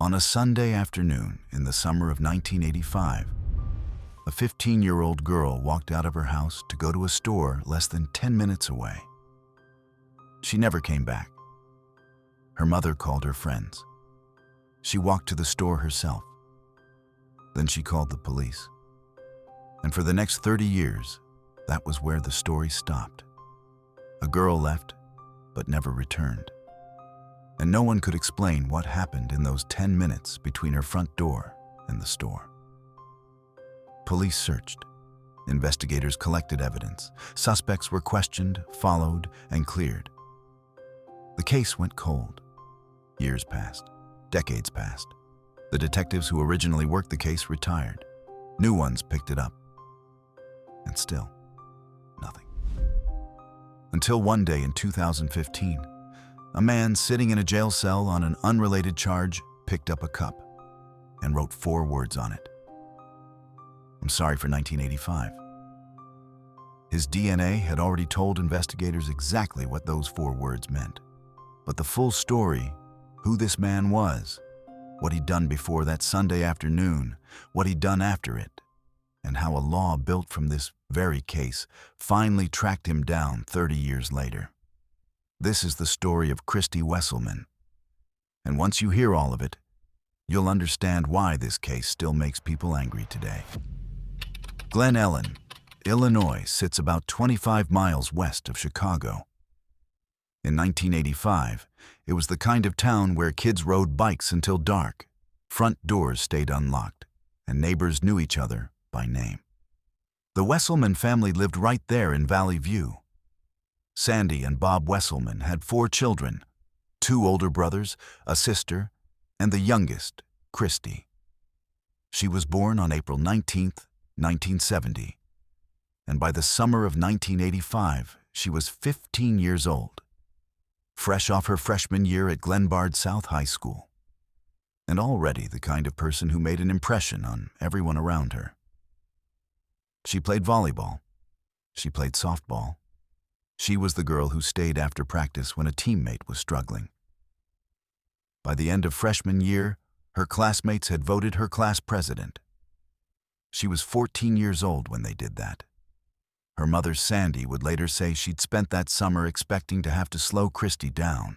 On a Sunday afternoon in the summer of 1985, a 15-year-old girl walked out of her house to go to a store less than 10 minutes away. She never came back. Her mother called her friends. She walked to the store herself. Then she called the police. And for the next 30 years, that was where the story stopped. A girl left, but never returned. And no one could explain what happened in those 10 minutes between her front door and the store. Police searched. Investigators collected evidence. Suspects were questioned, followed, and cleared. The case went cold. Years passed. Decades passed. The detectives who originally worked the case retired. New ones picked it up. And still, nothing. Until one day in 2015, a man sitting in a jail cell on an unrelated charge picked up a cup and wrote 4 words on it. "I'm sorry for 1985. His DNA had already told investigators exactly what those 4 words meant. But the full story, who this man was, what he'd done before that Sunday afternoon, what he'd done after it, and how a law built from this very case finally tracked him down 30 years later. This is the story of Kristy Wesselman. And once you hear all of it, you'll understand why this case still makes people angry today. Glen Ellyn, Illinois, sits about 25 miles west of Chicago. In 1985, it was the kind of town where kids rode bikes until dark, front doors stayed unlocked, and neighbors knew each other by name. The Wesselman family lived right there in Valley View. Sandy and Bob Wesselman had 4 children, 2 older brothers, a sister, and the youngest, Kristy. She was born on April 19, 1970, and by the summer of 1985, she was 15 years old, fresh off her freshman year at Glenbard South High School, and already the kind of person who made an impression on everyone around her. She played volleyball. She played softball. She was the girl who stayed after practice when a teammate was struggling. By the end of freshman year, her classmates had voted her class president. She was 14 years old when they did that. Her mother, Sandy, would later say she'd spent that summer expecting to have to slow Kristy down.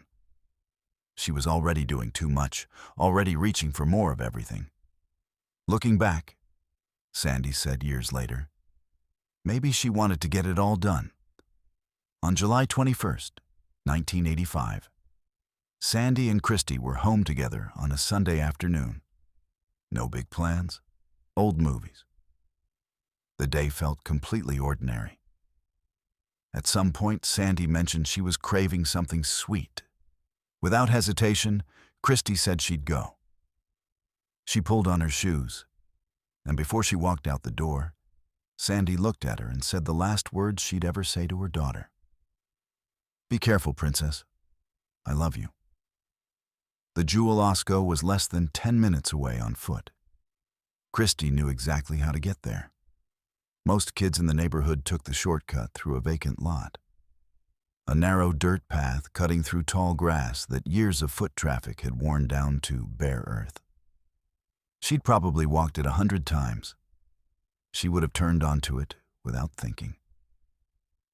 She was already doing too much, already reaching for more of everything. Looking back, Sandy said years later, maybe she wanted to get it all done. On July 21st, 1985, Sandy and Kristy were home together on a Sunday afternoon. No big plans, old movies. The day felt completely ordinary. At some point, Sandy mentioned she was craving something sweet. Without hesitation, Kristy said she'd go. She pulled on her shoes, and before she walked out the door, Sandy looked at her and said the last words she'd ever say to her daughter. "Be careful, Princess. I love you." The Jewel Osco was less than 10 minutes away on foot. Kristy knew exactly how to get there. Most kids in the neighborhood took the shortcut through a vacant lot. A narrow dirt path cutting through tall grass that years of foot traffic had worn down to bare earth. She'd probably walked it 100 times. She would have turned onto it without thinking.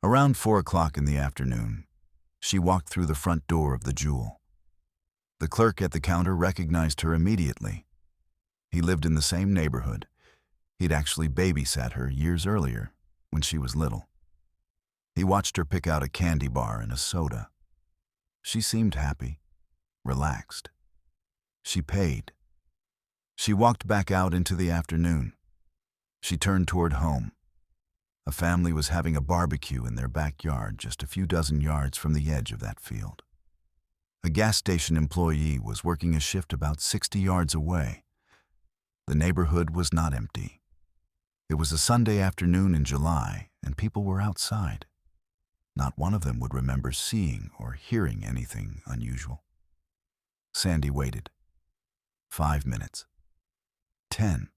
Around 4 o'clock in the afternoon, she walked through the front door of the Jewel. The clerk at the counter recognized her immediately. He lived in the same neighborhood. He'd actually babysat her years earlier when she was little. He watched her pick out a candy bar and a soda. She seemed happy, relaxed. She paid. She walked back out into the afternoon. She turned toward home. A family was having a barbecue in their backyard just a few dozen yards from the edge of that field. A gas station employee was working a shift about 60 yards away. The neighborhood was not empty. It was a Sunday afternoon in July, and people were outside. Not one of them would remember seeing or hearing anything unusual. Sandy waited. 5 minutes. 10.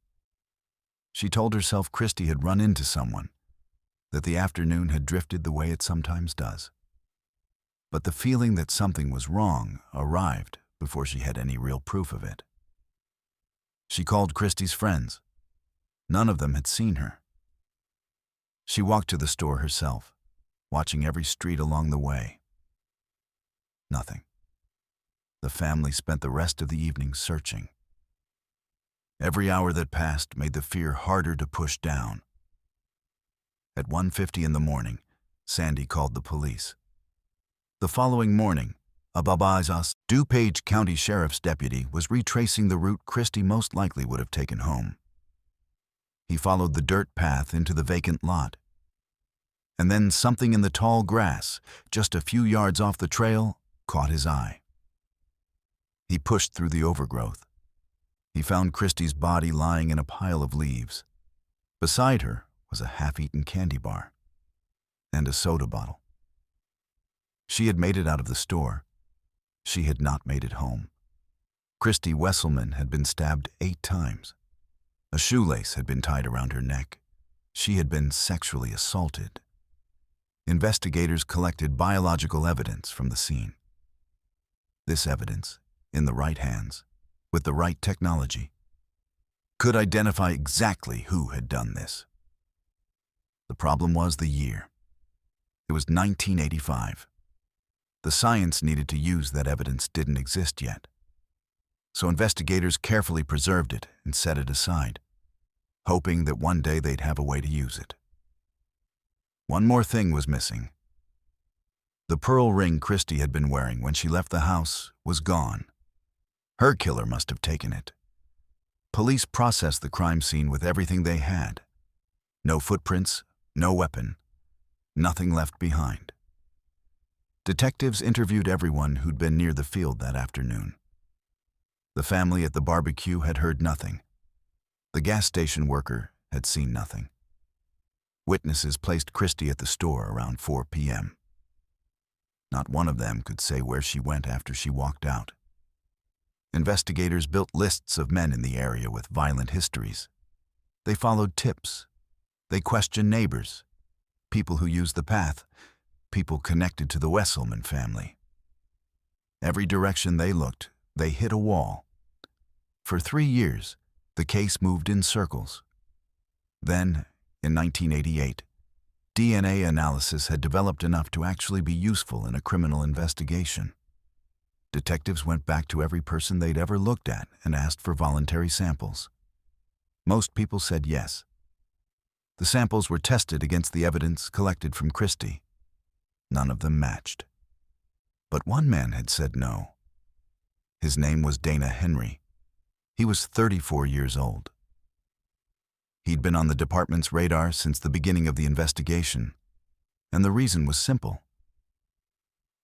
She told herself Kristy had run into someone, that the afternoon had drifted the way it sometimes does. But the feeling that something was wrong arrived before she had any real proof of it. She called Kristy's friends. None of them had seen her. She walked to the store herself, watching every street along the way. Nothing. The family spent the rest of the evening searching. Every hour that passed made the fear harder to push down. At 1:50 in the morning, Sandy called the police. The following morning, a Babazas, DuPage County Sheriff's deputy was retracing the route Kristy most likely would have taken home. He followed the dirt path into the vacant lot. And then something in the tall grass, just a few yards off the trail, caught his eye. He pushed through the overgrowth. He found Kristy's body lying in a pile of leaves. Beside her was a half-eaten candy bar and a soda bottle. She had made it out of the store. She had not made it home. Kristy Wesselman had been stabbed 8 times. A shoelace had been tied around her neck. She had been sexually assaulted. Investigators collected biological evidence from the scene. This evidence, in the right hands, with the right technology, could identify exactly who had done this. The problem was the year. It was 1985. The science needed to use that evidence didn't exist yet. So investigators carefully preserved it and set it aside, hoping that one day they'd have a way to use it. One more thing was missing. The pearl ring Kristy had been wearing when she left the house was gone. Her killer must have taken it. Police processed the crime scene with everything they had. No footprints, no weapon, nothing left behind. Detectives interviewed everyone who'd been near the field that afternoon. The family at the barbecue had heard nothing. The gas station worker had seen nothing. Witnesses placed Kristy at the store around 4 p.m. Not one of them could say where she went after she walked out. Investigators built lists of men in the area with violent histories. They followed tips. They questioned neighbors, people who used the path, people connected to the Wesselman family. Every direction they looked, they hit a wall. For 3 years, the case moved in circles. Then, in 1988, DNA analysis had developed enough to actually be useful in a criminal investigation. Detectives went back to every person they'd ever looked at and asked for voluntary samples. Most people said yes. The samples were tested against the evidence collected from Kristy. None of them matched. But one man had said no. His name was Dana Henry. He was 34 years old. He'd been on the department's radar since the beginning of the investigation, and the reason was simple.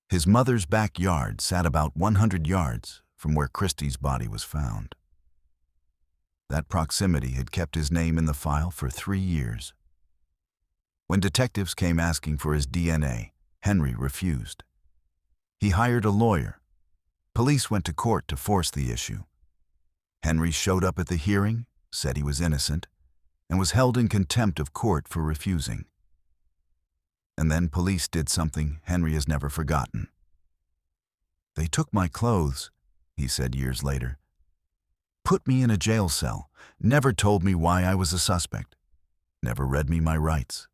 His mother's backyard sat about 100 yards from where Kristy's body was found. That proximity had kept his name in the file for 3 years. When detectives came asking for his DNA, Henry refused. He hired a lawyer. Police went to court to force the issue. Henry showed up at the hearing, said he was innocent, and was held in contempt of court for refusing. And then police did something Henry has never forgotten. "They took my clothes," he said years later. "Put me in a jail cell, never told me why I was a suspect, never read me my rights.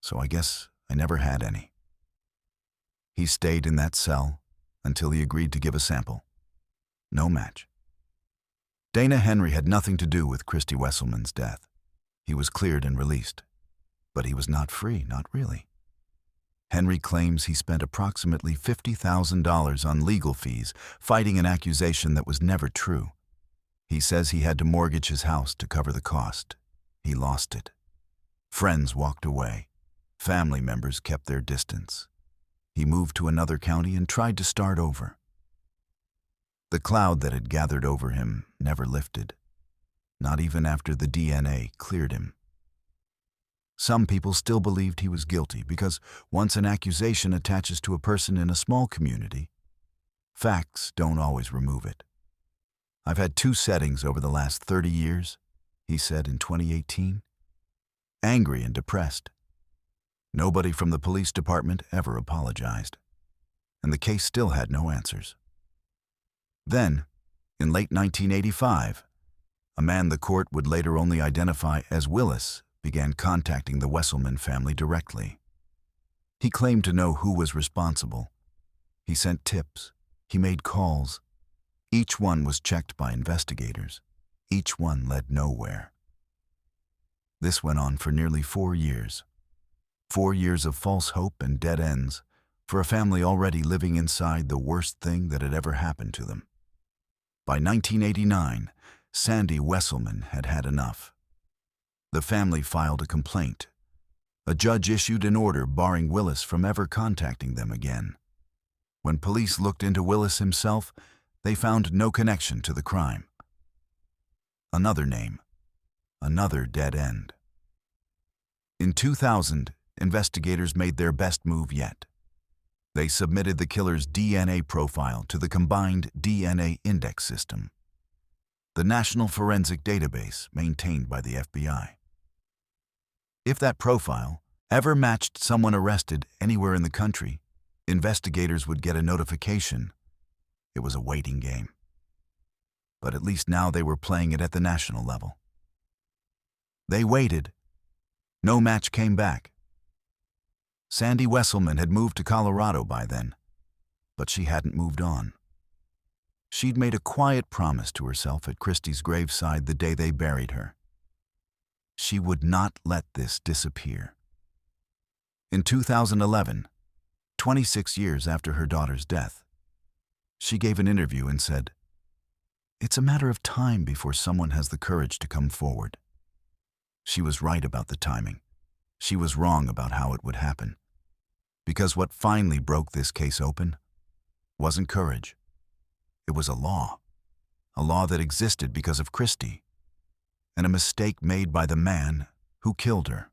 So I guess I never had any." He stayed in that cell until he agreed to give a sample. No match. Dana Henry had nothing to do with Kristy Wesselman's death. He was cleared and released. But he was not free, not really. Henry claims he spent approximately $50,000 on legal fees fighting an accusation that was never true. He says he had to mortgage his house to cover the cost. He lost it. Friends walked away. Family members kept their distance. He moved to another county and tried to start over. The cloud that had gathered over him never lifted, not even after the DNA cleared him. Some people still believed he was guilty because once an accusation attaches to a person in a small community, facts don't always remove it. "I've had 2 settings over the last 30 years, he said in 2018. Angry and depressed. Nobody from the police department ever apologized, and the case still had no answers. Then, in late 1985, a man the court would later only identify as Willis, began contacting the Wesselman family directly. He claimed to know who was responsible. He sent tips. He made calls. Each one was checked by investigators. Each one led nowhere. This went on for nearly 4 years. 4 years of false hope and dead ends for a family already living inside the worst thing that had ever happened to them. By 1989, Sandy Wesselman had had enough. The family filed a complaint. A judge issued an order barring Willis from ever contacting them again. When police looked into Willis himself, they found no connection to the crime. Another name, another dead end. In 2000, investigators made their best move yet. They submitted the killer's DNA profile to the Combined DNA Index System, the national forensic database maintained by the FBI. If that profile ever matched someone arrested anywhere in the country, investigators would get a notification. It was a waiting game. But at least now they were playing it at the national level. They waited. No match came back. Sandy Wesselman had moved to Colorado by then, but she hadn't moved on. She'd made a quiet promise to herself at Kristy's graveside the day they buried her. She would not let this disappear. In 2011, 26 years after her daughter's death, she gave an interview and said, "It's a matter of time before someone has the courage to come forward." She was right about the timing. She was wrong about how it would happen. Because what finally broke this case open wasn't courage. It was a law that existed because of Kristy, and a mistake made by the man who killed her.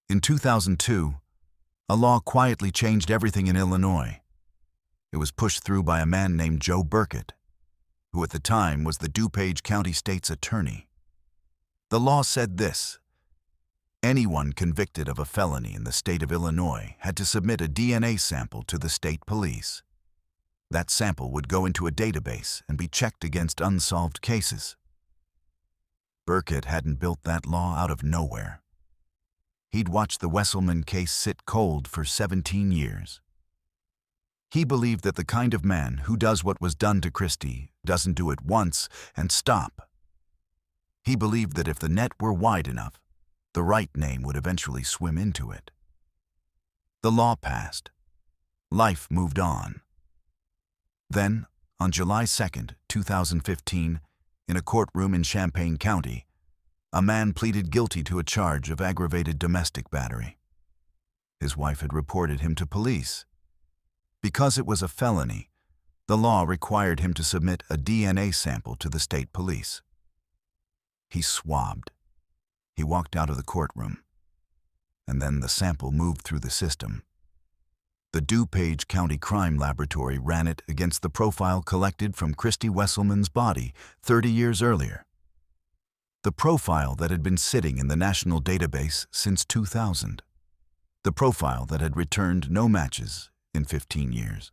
In 2002, a law quietly changed everything in Illinois. It was pushed through by a man named Joe Burkett, who at the time was the DuPage County State's attorney. The law said this: anyone convicted of a felony in the state of Illinois had to submit a DNA sample to the state police. That sample would go into a database and be checked against unsolved cases. Burkett hadn't built that law out of nowhere. He'd watched the Wesselman case sit cold for 17 years. He believed that the kind of man who does what was done to Kristy doesn't do it once and stop. He believed that if the net were wide enough, the right name would eventually swim into it. The law passed. Life moved on. Then, on July 2nd, 2015, in a courtroom in Champaign County, a man pleaded guilty to a charge of aggravated domestic battery. His wife had reported him to police. Because it was a felony, the law required him to submit a DNA sample to the state police. He swabbed. He walked out of the courtroom, and then the sample moved through the system. The DuPage County Crime Laboratory ran it against the profile collected from Kristy Wesselman's body 30 years earlier. The profile that had been sitting in the national database since 2000. The profile that had returned no matches in 15 years.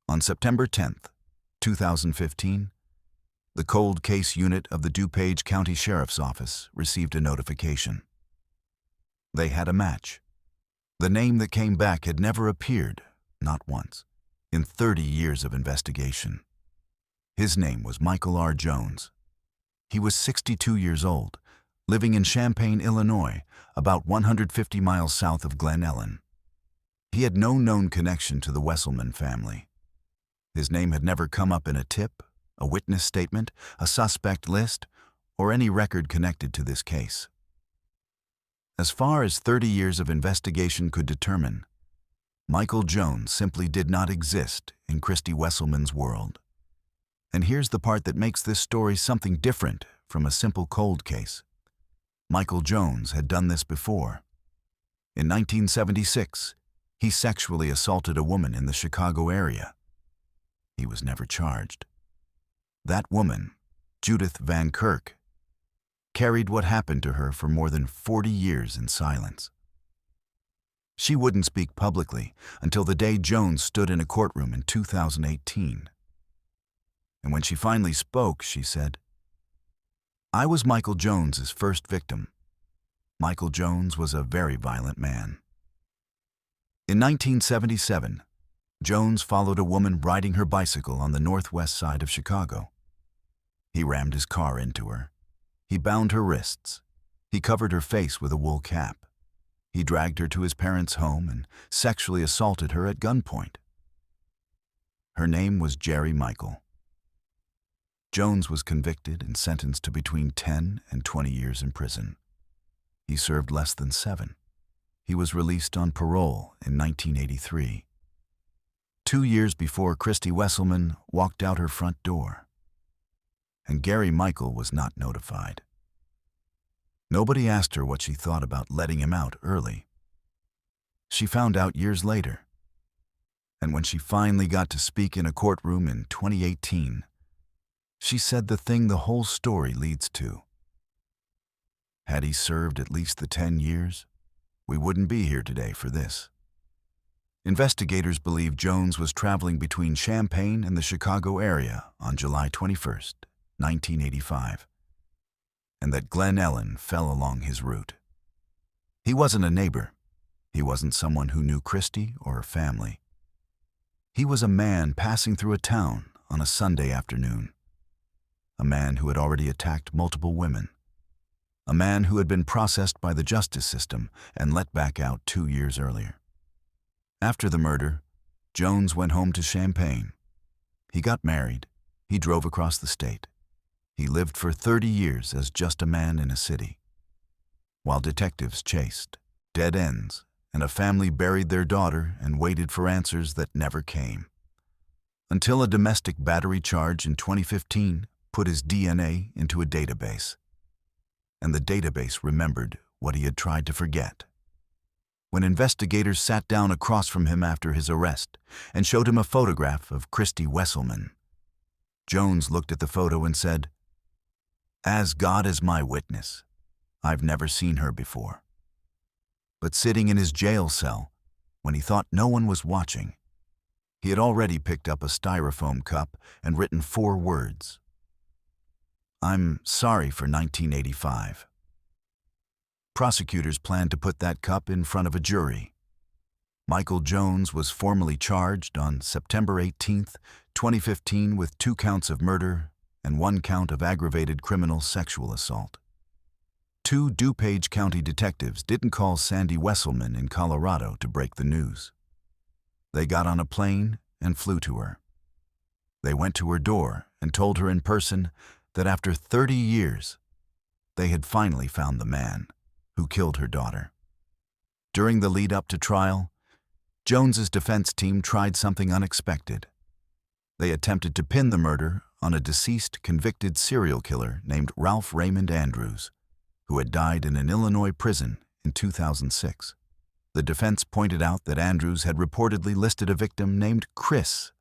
On September 10th, 2015, the Cold Case Unit of the DuPage County Sheriff's Office received a notification. They had a match. The name that came back had never appeared, not once, in 30 years of investigation. His name was Michael R. Jones. He was 62 years old, living in Champaign, Illinois, about 150 miles south of Glen Ellyn. He had no known connection to the Wesselman family. His name had never come up in a tip, a witness statement, a suspect list, or any record connected to this case. As far as 30 years of investigation could determine, Michael Jones simply did not exist in Kristy Wesselman's world. And here's the part that makes this story something different from a simple cold case. Michael Jones had done this before. In 1976, he sexually assaulted a woman in the Chicago area. He was never charged. That woman, Judith Van Kirk, carried what happened to her for more than 40 years in silence. She wouldn't speak publicly until the day Jones stood in a courtroom in 2018. And when she finally spoke, she said, I was Michael Jones's first victim. Michael Jones was a very violent man. In 1977, Jones followed a woman riding her bicycle on the northwest side of Chicago. He rammed his car into her. He bound her wrists. He covered her face with a wool cap. He dragged her to his parents' home and sexually assaulted her at gunpoint. Her name was Jerry Michael. Jones was convicted and sentenced to between 10 and 20 years in prison. He served less than 7. He was released on parole in 1983. 2 years before Kristy Wesselman walked out her front door. And Gary Michael was not notified. Nobody asked her what she thought about letting him out early. She found out years later. And when she finally got to speak in a courtroom in 2018, she said the thing the whole story leads to. Had he served at least the 10 years, we wouldn't be here today for this. Investigators believe Jones was traveling between Champaign and the Chicago area on July 21st, 1985, and that Glen Ellyn fell along his route. He wasn't a neighbor. He wasn't someone who knew Kristy or her family. He was a man passing through a town on a Sunday afternoon. A man who had already attacked multiple women. A man who had been processed by the justice system and let back out 2 years earlier. After the murder, Jones went home to Champaign. He got married. He drove across the state. He lived for 30 years as just a man in a city. While detectives chased, dead ends, and a family buried their daughter and waited for answers that never came. Until a domestic battery charge in 2015 put his DNA into a database. And the database remembered what he had tried to forget. When investigators sat down across from him after his arrest and showed him a photograph of Kristy Wesselman, Jones looked at the photo and said, "As God is my witness, I've never seen her before." But sitting in his jail cell, when he thought no one was watching, he had already picked up a styrofoam cup and written 4 words. "I'm sorry for 1985. Prosecutors planned to put that cup in front of a jury. Michael Jones was formally charged on September 18, 2015 with 2 counts of murder and 1 count of aggravated criminal sexual assault. 2 DuPage County detectives didn't call Sandy Wesselman in Colorado to break the news. They got on a plane and flew to her. They went to her door and told her in person that after 30 years, they had finally found the man who killed her daughter. During the lead-up to trial, Jones's defense team tried something unexpected. They attempted to pin the murder on a deceased convicted serial killer named Ralph Raymond Andrews, who had died in an Illinois prison in 2006. The defense pointed out that Andrews had reportedly listed a victim named Chris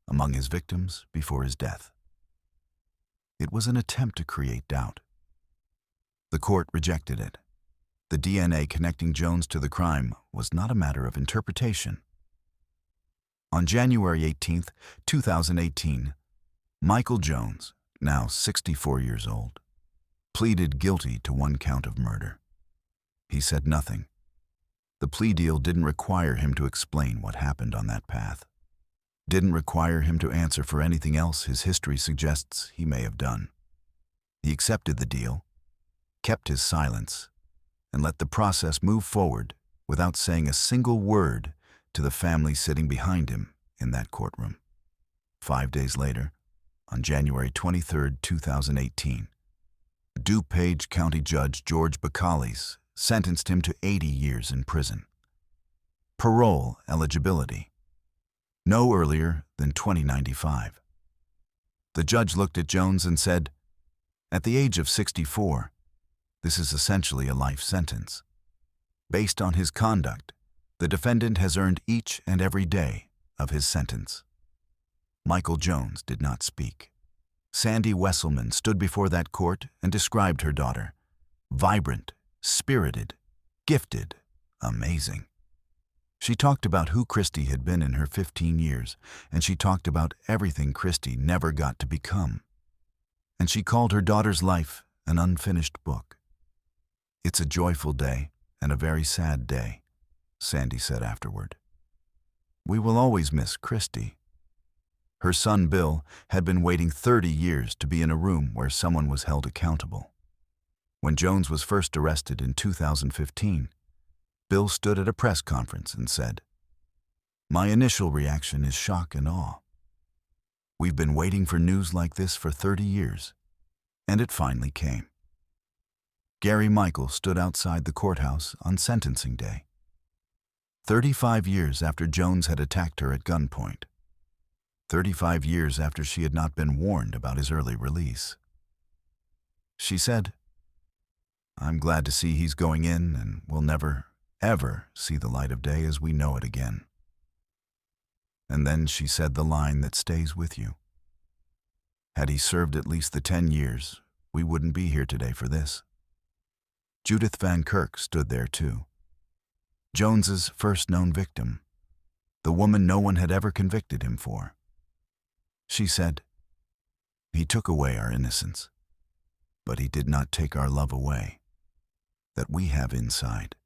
among his victims before his death. It was an attempt to create doubt. The court rejected it. The DNA connecting Jones to the crime was not a matter of interpretation. On January 18, 2018, Michael Jones, now 64 years old, pleaded guilty to 1 count of murder. He said nothing. The plea deal didn't require him to explain what happened on that path. Didn't require him to answer for anything else his history suggests he may have done. He accepted the deal, kept his silence, and let the process move forward without saying a single word to the family sitting behind him in that courtroom. 5 days later, on January 23, 2018, DuPage County Judge George Bacallis sentenced him to 80 years in prison. Parole eligibility. No earlier than 2095. The judge looked at Jones and said, "At the age of 64, this is essentially a life sentence. Based on his conduct, the defendant has earned each and every day of his sentence." Michael Jones did not speak. Sandy Wesselman stood before that court and described her daughter. Vibrant, spirited, gifted, amazing. She talked about who Kristy had been in her 15 years, and she talked about everything Kristy never got to become. And she called her daughter's life an unfinished book. "It's a joyful day and a very sad day," Sandy said afterward. "We will always miss Kristy." Her son Bill had been waiting 30 years to be in a room where someone was held accountable. When Jones was first arrested in 2015, Bill stood at a press conference and said, "My initial reaction is shock and awe. We've been waiting for news like this for 30 years, and it finally came." Gary Michael stood outside the courthouse on sentencing day, 35 years after Jones had attacked her at gunpoint, 35 years after she had not been warned about his early release. She said, "I'm glad to see he's going in and will never, ever see the light of day as we know it again." And then she said the line that stays with you. "Had he served at least the 10 years, we wouldn't be here today for this." Judith Van Kirk stood there too. Jones's first known victim, the woman no one had ever convicted him for. She said, "He took away our innocence, but he did not take our love away that we have inside."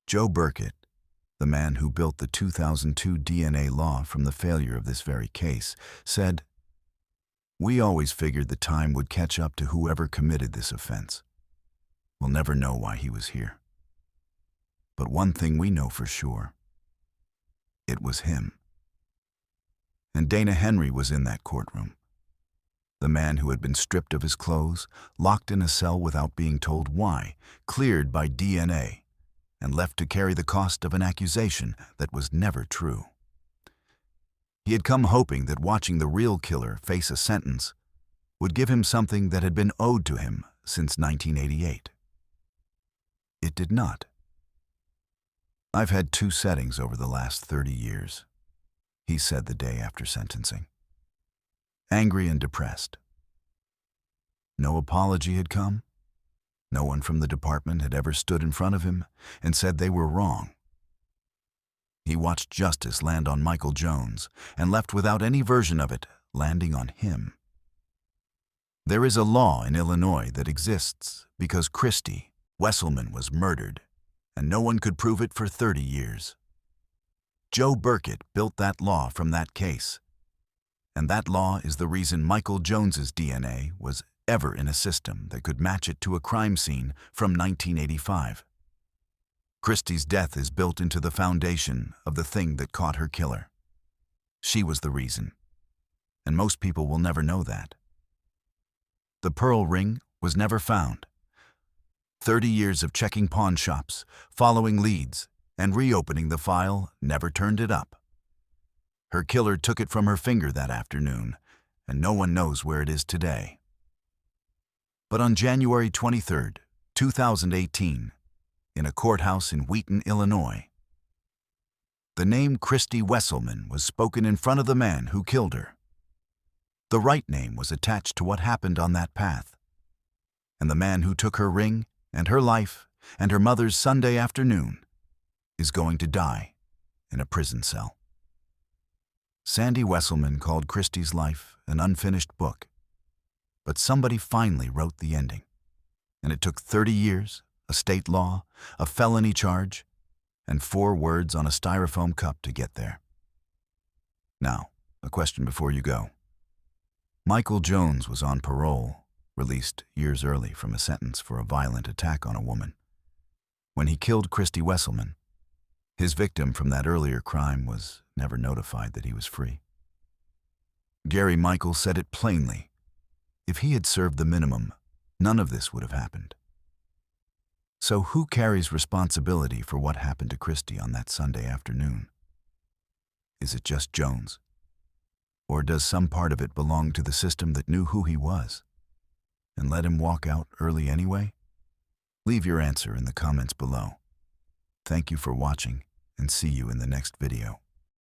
Joe Burkett, the man who built the 2002 DNA law from the failure of this very case, said, "We always figured the time would catch up to whoever committed this offense. We'll never know why he was here. But one thing we know for sure, it was him." And Dana Henry was in that courtroom. The man who had been stripped of his clothes, locked in a cell without being told why, cleared by DNA, and left to carry the cost of an accusation that was never true. He had come hoping that watching the real killer face a sentence would give him something that had been owed to him since 1988. It did not. "I've had 2 settings over the last 30 years, he said the day after sentencing. Angry and depressed. No apology had come. No one from the department had ever stood in front of him and said they were wrong. He watched justice land on Michael Jones and left without any version of it landing on him. There is a law in Illinois that exists because Kristy Wesselman was murdered, and no one could prove it for 30 years. Joe Burkett built that law from that case, and that law is the reason Michael Jones's DNA was ever in a system that could match it to a crime scene from 1985. Kristy's death is built into the foundation of the thing that caught her killer. She was the reason, and most people will never know that. The pearl ring was never found. 30 years of checking pawn shops, following leads, and reopening the file never turned it up. Her killer took it from her finger that afternoon, and no one knows where it is today. But on January 23, 2018, in a courthouse in Wheaton, Illinois, the name Kristy Wesselman was spoken in front of the man who killed her. The right name was attached to what happened on that path, and the man who took her ring and her life and her mother's Sunday afternoon is going to die in a prison cell. Sandy Wesselman called Kristy's life an unfinished book, but somebody finally wrote the ending, and it took 30 years, a state law, a felony charge, and 4 words on a styrofoam cup to get there. Now, a question before you go. Michael Jones was on parole, released years early from a sentence for a violent attack on a woman. When he killed Kristy Wesselman, his victim from that earlier crime was never notified that he was free. Gary Michael said it plainly. If he had served the minimum, none of this would have happened. So who carries responsibility for what happened to Kristy on that Sunday afternoon? Is it just Jones? Or does some part of it belong to the system that knew who he was and let him walk out early anyway? Leave your answer in the comments below. Thank you for watching, and see you in the next video.